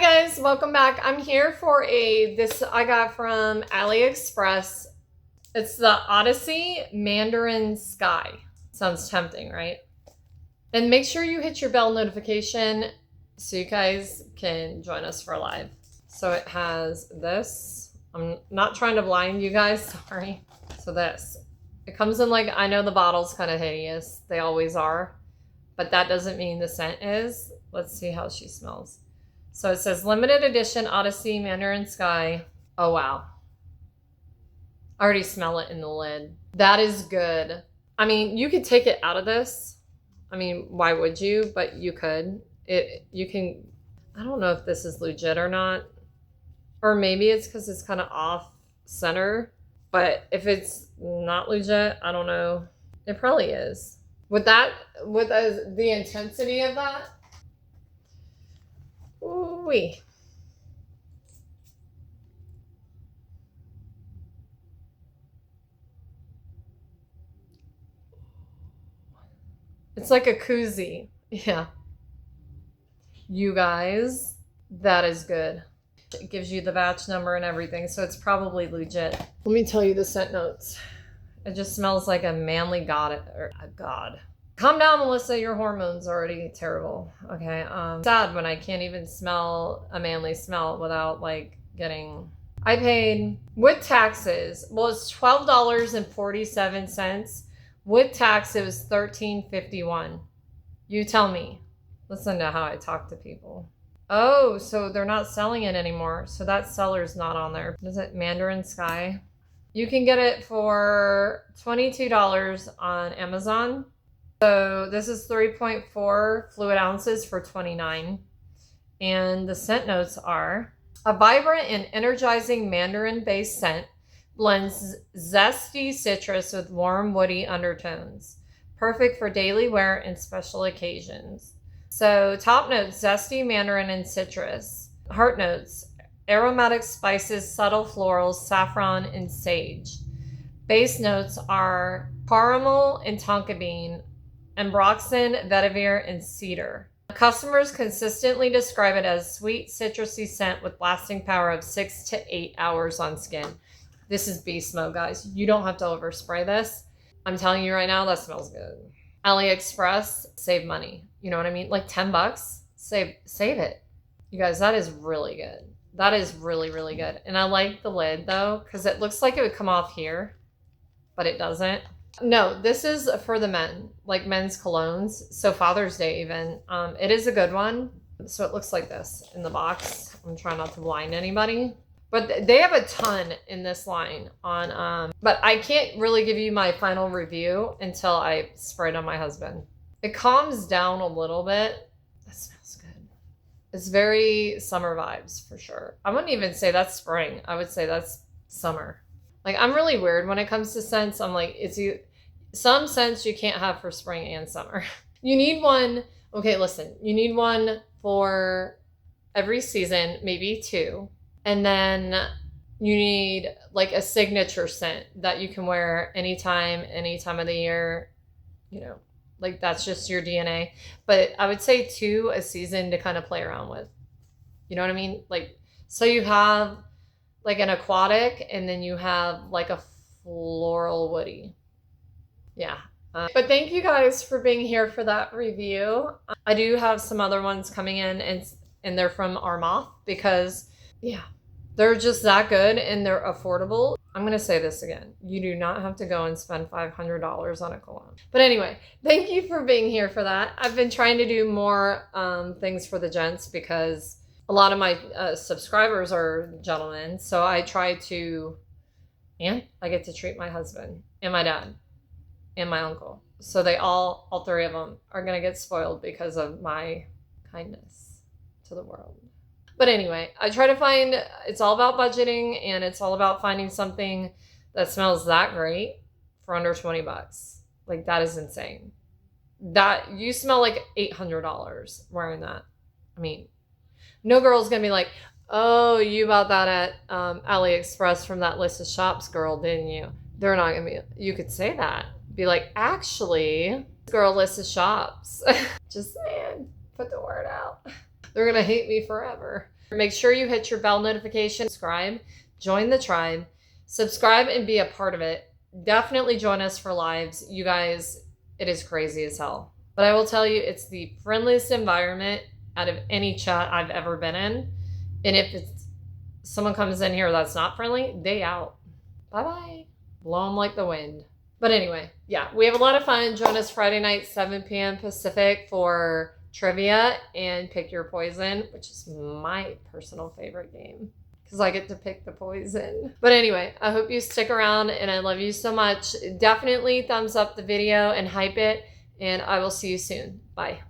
Hi guys, welcome back. I'm here for this I got from AliExpress. It's the Odyssey Mandarin Sky. Sounds tempting, right? And make sure you hit your bell notification so you guys can join us for live. So it has this. I'm not trying to blind you guys, sorry. So this. It comes in like, I know the bottle's kind of hideous. They always are. But that doesn't mean the scent is. Let's see how she smells. So it says limited edition Odyssey Mandarin Sky. Oh, wow. I already smell it in the lid. That is good. I mean, you could take it out of this. I mean, why would you? But you could. You can, I don't know if this is legit or not. Or maybe it's because it's kind of off center. But if it's not legit, I don't know. It probably is. With that, the intensity of that, ooh-wee. It's like a koozie. Yeah. You guys, that is good. It gives you the batch number and everything, so it's probably legit. Let me tell you the scent notes. It just smells like a manly god, or a god. Calm down, Melissa, your hormones are already terrible. Okay, sad when I can't even smell a manly smell without like getting... I paid, with taxes, well, it's $12.47. With tax, it was $13.51. You tell me. Listen to how I talk to people. Oh, so they're not selling it anymore. So that seller's not on there. Is it Mandarin Sky? You can get it for $22 on Amazon. So this is 3.4 fluid ounces for $29. And the scent notes are: a vibrant and energizing Mandarin-based scent blends zesty citrus with warm woody undertones. Perfect for daily wear and special occasions. So top notes, zesty Mandarin and citrus. Heart notes, aromatic spices, subtle florals, saffron, and sage. Base notes are caramel and tonka bean, ambroxan, vetiver, and cedar. Customers consistently describe it as sweet, citrusy scent with lasting power of 6 to 8 hours on skin. This is beast mode, guys. You don't have to overspray this. I'm telling you right now, that smells good. AliExpress, save money. You know what I mean? Like 10 bucks, save it. You guys, that is really good. That is really, really good. And I like the lid though, because it looks like it would come off here, but it doesn't. No, this is for the men, like men's colognes. So Father's Day even. It is a good one. So it looks like this in the box. I'm trying not to blind anybody. But they have a ton in this line on, but I can't really give you my final review until I spray it on my husband. It calms down a little bit. That smells good. It's very summer vibes for sure. I wouldn't even say that's spring. I would say that's summer. Like, I'm really weird when it comes to scents. I'm like, some scents you can't have for spring and summer. You need one. Okay, listen, you need one for every season, maybe two. And then you need like a signature scent that you can wear anytime, any time of the year, you know, like that's just your DNA. But I would say two a season to kind of play around with. You know what I mean? Like, so you have like an aquatic and then you have like a floral woody. Yeah. But thank you guys for being here for that review. I do have some other ones coming in and they're from Armoth because... yeah, they're just that good and they're affordable. I'm going to say this again. You do not have to go and spend $500 on a cologne. But anyway, thank you for being here for that. I've been trying to do more things for the gents because a lot of my subscribers are gentlemen. So I try to, and I get to treat my husband and my dad and my uncle. So they all three of them are going to get spoiled because of my kindness to the world. But anyway, I try to find, it's all about budgeting and it's all about finding something that smells that great for under 20 bucks. Like, that is insane. That, you smell like $800 wearing that. I mean, no girl's gonna be like, oh, you bought that at AliExpress from that list of shops girl, didn't you? They're not gonna be, you could say that. Be like, actually, girl list of shops. Just saying, put the word out. They're going to hate me forever. Make sure you hit your bell notification, subscribe, join the tribe, subscribe and be a part of it. Definitely join us for lives. You guys, it is crazy as hell. But I will tell you, it's the friendliest environment out of any chat I've ever been in. And if someone comes in here that's not friendly, they out. Bye-bye. Blow them like the wind. But anyway, yeah, we have a lot of fun. Join us Friday night, 7 p.m. Pacific for trivia and Pick Your Poison, which is my personal favorite game because I get to pick the poison. But anyway, I hope you stick around and I love you so much. Definitely thumbs up the video and hype it, and I will see you soon. Bye.